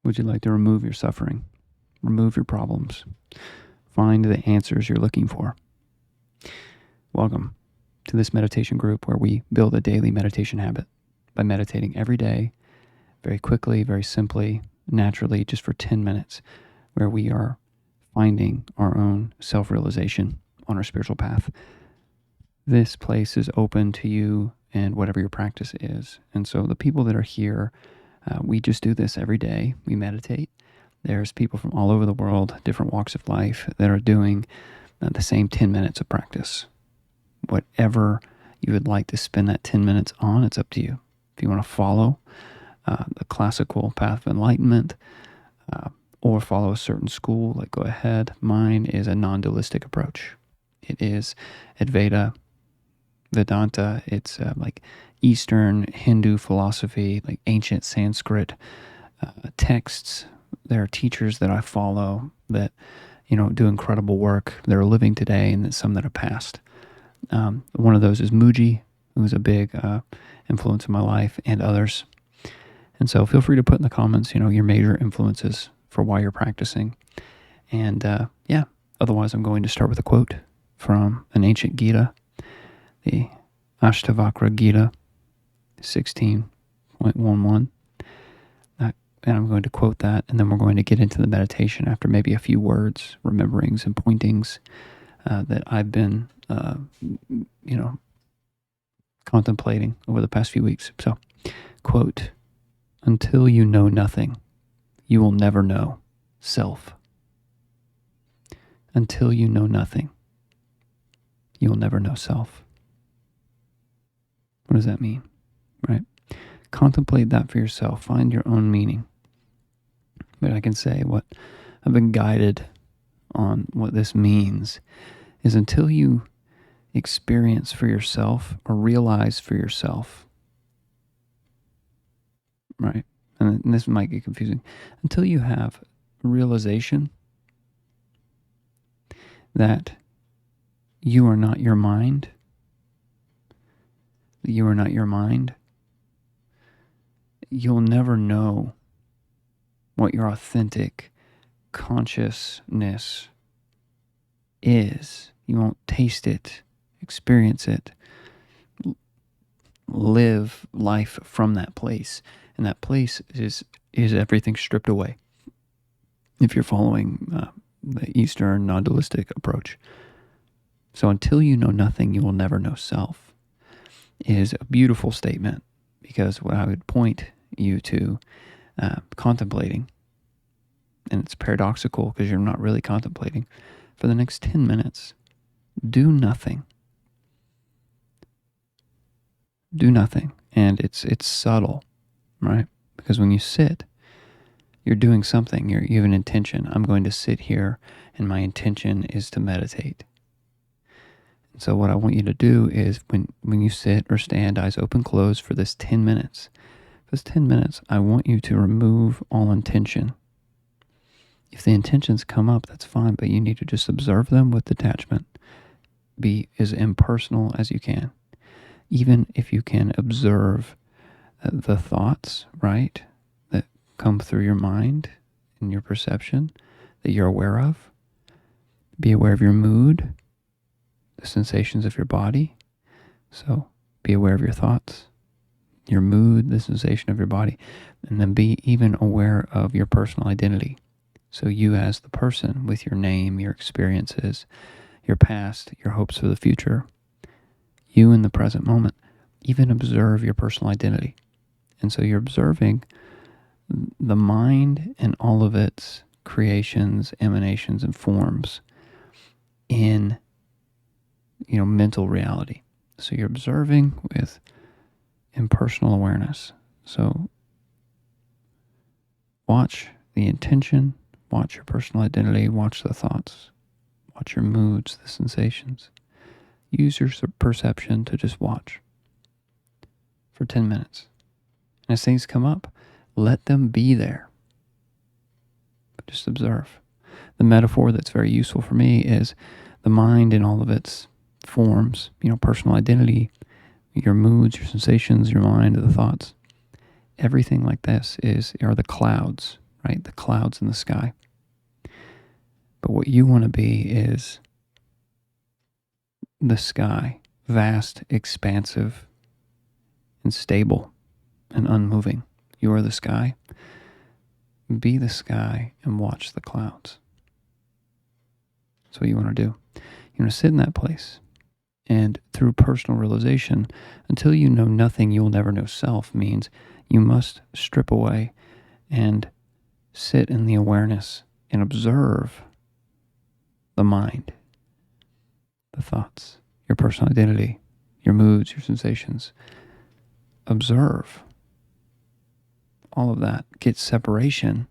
Would you like to remove your suffering? Remove your problems? Find the answers you're looking for? Welcome to this meditation group where we build a daily meditation habit by meditating every day, very quickly, very simply, naturally, just for 10 minutes, where we are finding our own self-realization on our spiritual path. This place is open to you and whatever your practice is. And so the people that are here, we just do this every day. We meditate. There's people from all over the world, different walks of life, that are doing the same 10 minutes of practice. Whatever you would like to spend that 10 minutes on, it's up to you. If you want to follow the classical path of enlightenment or follow a certain school, like go ahead. Mine is a non-dualistic approach. It is Advaita, Vedanta. It's like Eastern Hindu philosophy, like ancient Sanskrit texts. There are teachers that I follow that, do incredible work. That are living today, and some that are past. One of those is Muji, who's a big influence in my life, and others. And so feel free to put in the comments, your major influences for why you're practicing. And otherwise I'm going to start with a quote from an ancient Gita, the Ashtavakra Gita 16.11. And I'm going to quote that, and then we're going to get into the meditation after maybe a few words, rememberings, and pointings that I've been, contemplating over the past few weeks. So, quote, "Until you know nothing, you will never know self. Until you know nothing, you will never know self." What does that mean, right? Contemplate that for yourself. Find your own meaning. But I can say what I've been guided on what this means is until you experience for yourself or realize for yourself, right? And this might get confusing. Until you have realization that you are not your mind, you'll never know what your authentic consciousness is. You won't taste it, experience it, live life from that place. And that place is everything stripped away. If you're following the Eastern non-dualistic approach. So until you know nothing, you will never know self is a beautiful statement, because what I would point you to contemplating, and it's paradoxical because you're not really contemplating, for the next 10 minutes, do nothing. Do nothing. And it's subtle, right? Because when you sit, you're doing something. You have an intention. I'm going to sit here, and my intention is to meditate. And so what I want you to do is when you sit or stand, eyes open, closed, for this 10 minutes, I want you to remove all intention. If the intentions come up, that's fine, but you need to just observe them with detachment. Be as impersonal as you can. Even if you can observe the thoughts, right, that come through your mind and your perception that you're aware of. Be aware of your mood, the sensations of your body. So be aware of your thoughts, your mood, the sensation of your body, and then be even aware of your personal identity. So you as the person with your name, your experiences, your past, your hopes for the future, you in the present moment, even observe your personal identity. And so you're observing the mind and all of its creations, emanations, and forms in, mental reality. So you're observing with impersonal awareness. So watch the intention, watch your personal identity, watch the thoughts, watch your moods, the sensations. Use your perception to just watch for 10 minutes. And as things come up, let them be there. But just observe. The metaphor that's very useful for me is the mind in all of its forms, personal identity, your moods, your sensations, your mind, the thoughts. Everything like this are the clouds, right? The clouds in the sky. But what you want to be is the sky, vast, expansive, and stable and unmoving. You are the sky. Be the sky and watch the clouds. That's what you want to do. You want to sit in that place. And through personal realization, until you know nothing, you'll never know self means you must strip away and sit in the awareness and observe the mind, the thoughts, your personal identity, your moods, your sensations. Observe all of that. Get separation,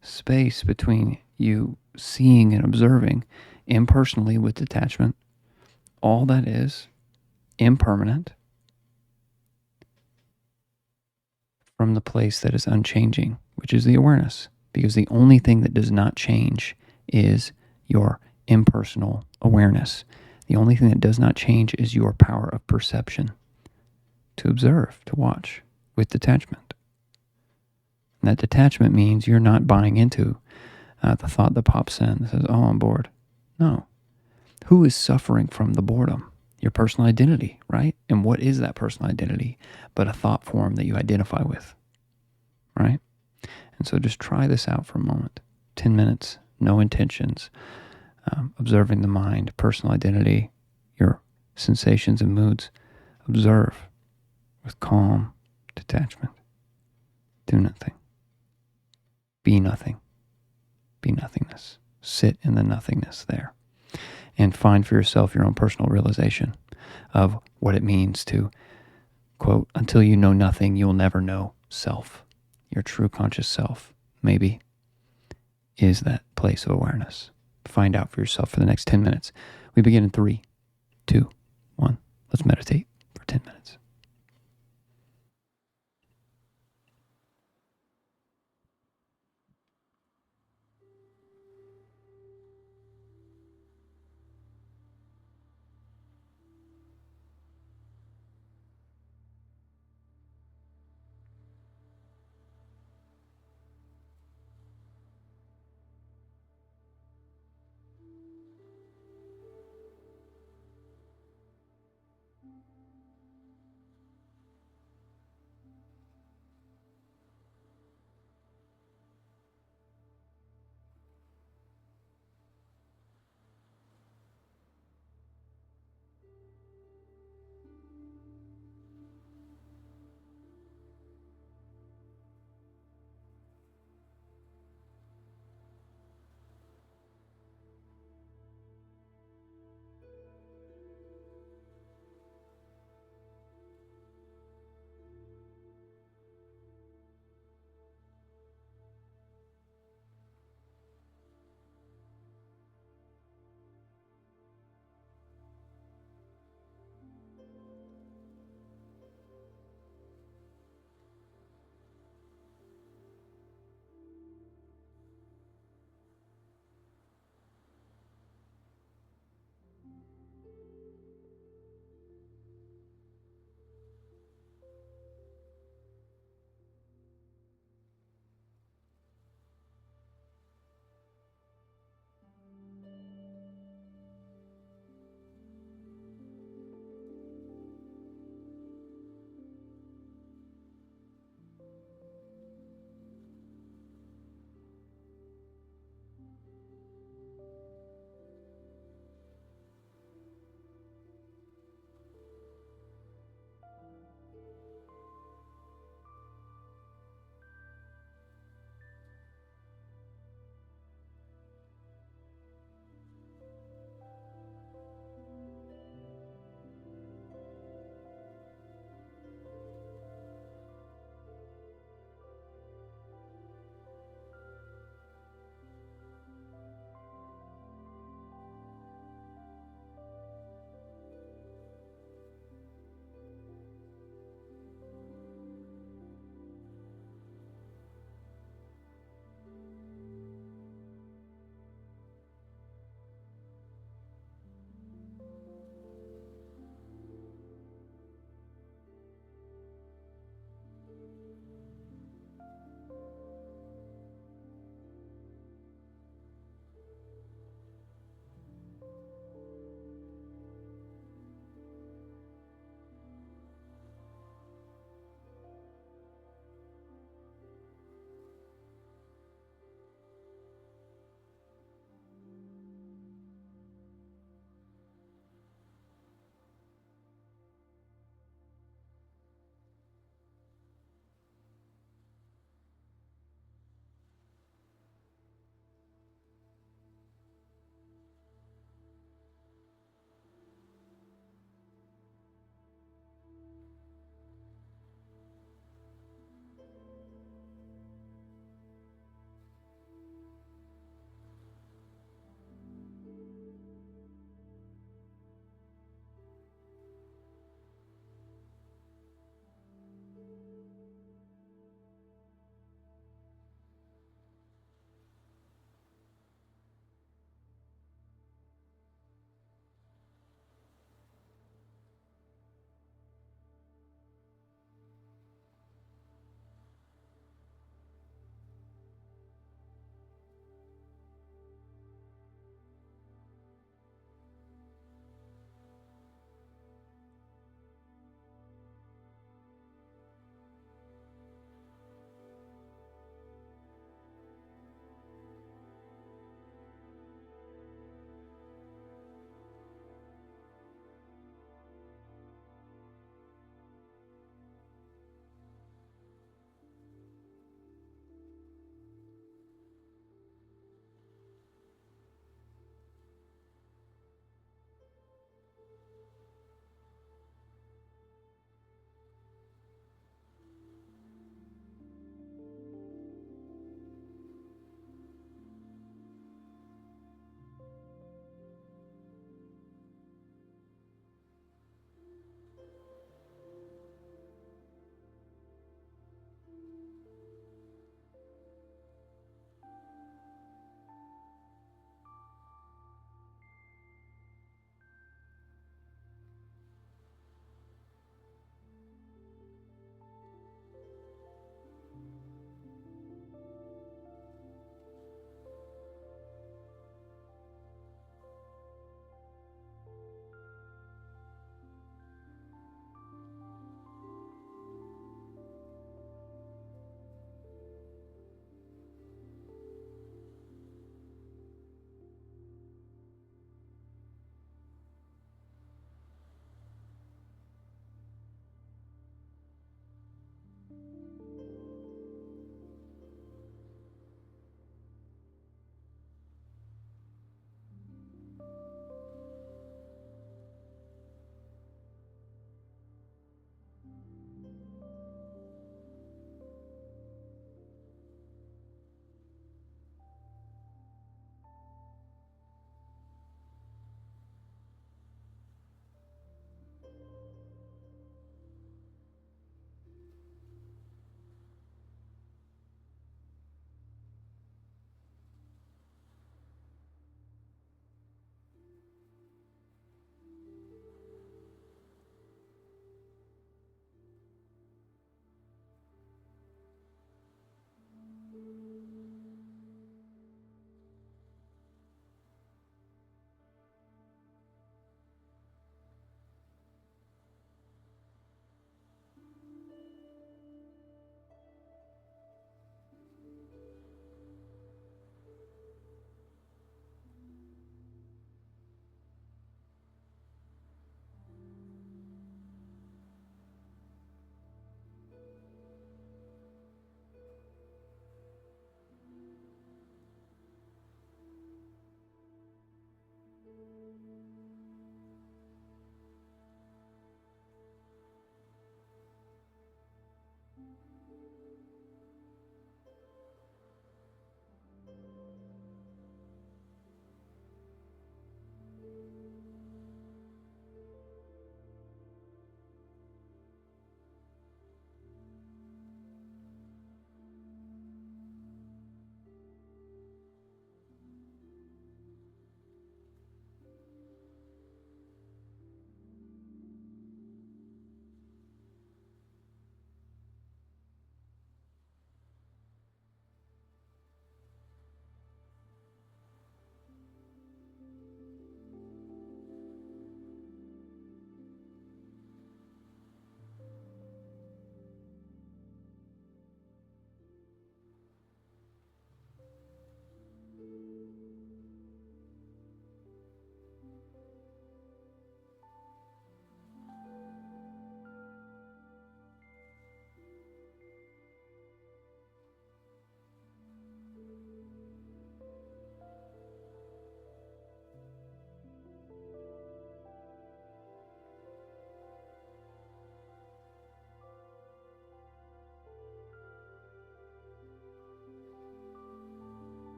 space between you seeing and observing impersonally with detachment. All that is impermanent from the place that is unchanging, which is the awareness. Because the only thing that does not change is your impersonal awareness. The only thing that does not change is your power of perception to observe, to watch with detachment. And that detachment means you're not buying into the thought that pops in that says, oh, I'm bored. No. Who is suffering from the boredom? Your personal identity, right? And what is that personal identity but a thought form that you identify with, right? And so just try this out for a moment. 10 minutes, no intentions, observing the mind, personal identity, your sensations and moods. Observe with calm detachment. Do nothing. Be nothing. Be nothingness. Sit in the nothingness there. And find for yourself your own personal realization of what it means to, quote, until you know nothing, you'll never know self. Your true conscious self, maybe, is that place of awareness. Find out for yourself for the next 10 minutes. We begin in 3, 2, 1. Let's meditate for 10 minutes.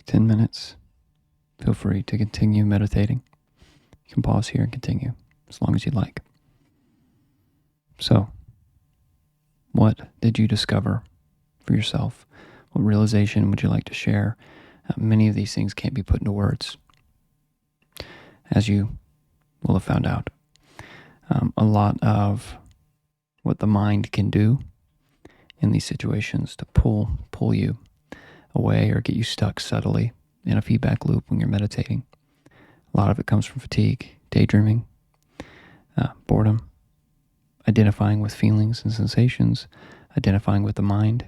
10 minutes, feel free to continue meditating. You can pause here and continue as long as you'd like. So, what did you discover for yourself? What realization would you like to share? Many of these things can't be put into words, as you will have found out. A lot of what the mind can do in these situations to pull you away or get you stuck subtly in a feedback loop when you're meditating. A lot of it comes from fatigue, daydreaming, boredom, identifying with feelings and sensations, identifying with the mind.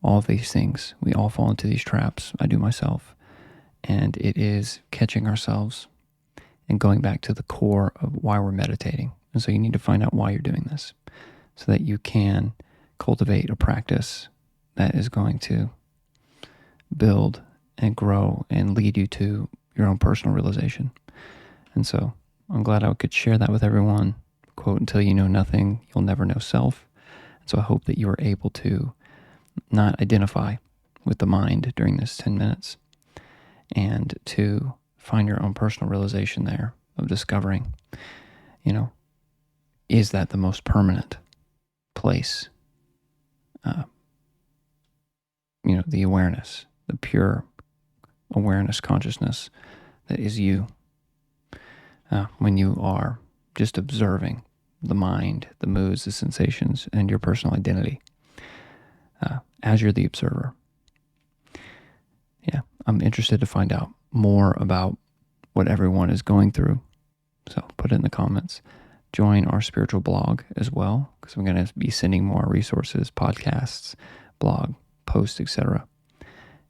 All of these things, we all fall into these traps. I do myself. And it is catching ourselves and going back to the core of why we're meditating. And so you need to find out why you're doing this so that you can cultivate a practice that is going to build and grow and lead you to your own personal realization. And so I'm glad I could share that with everyone. Quote, until you know nothing, you'll never know self. And so I hope that you are able to not identify with the mind during this 10 minutes and to find your own personal realization there of discovering, is that the most permanent place? The awareness, the pure awareness, consciousness that is you. When you are just observing the mind, the moods, the sensations, and your personal identity as you're the observer. Yeah, I'm interested to find out more about what everyone is going through. So put it in the comments. Join our spiritual blog as well, because I'm going to be sending more resources, podcasts, blog posts, etc.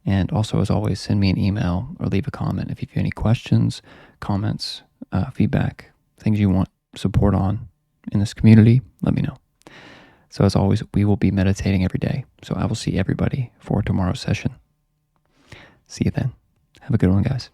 And also, as always, send me an email or leave a comment if you have any questions, comments, feedback, things you want support on in this community. Let me know. So as always, we will be meditating every day. So I will see everybody for tomorrow's session. See you then. Have a good one, guys.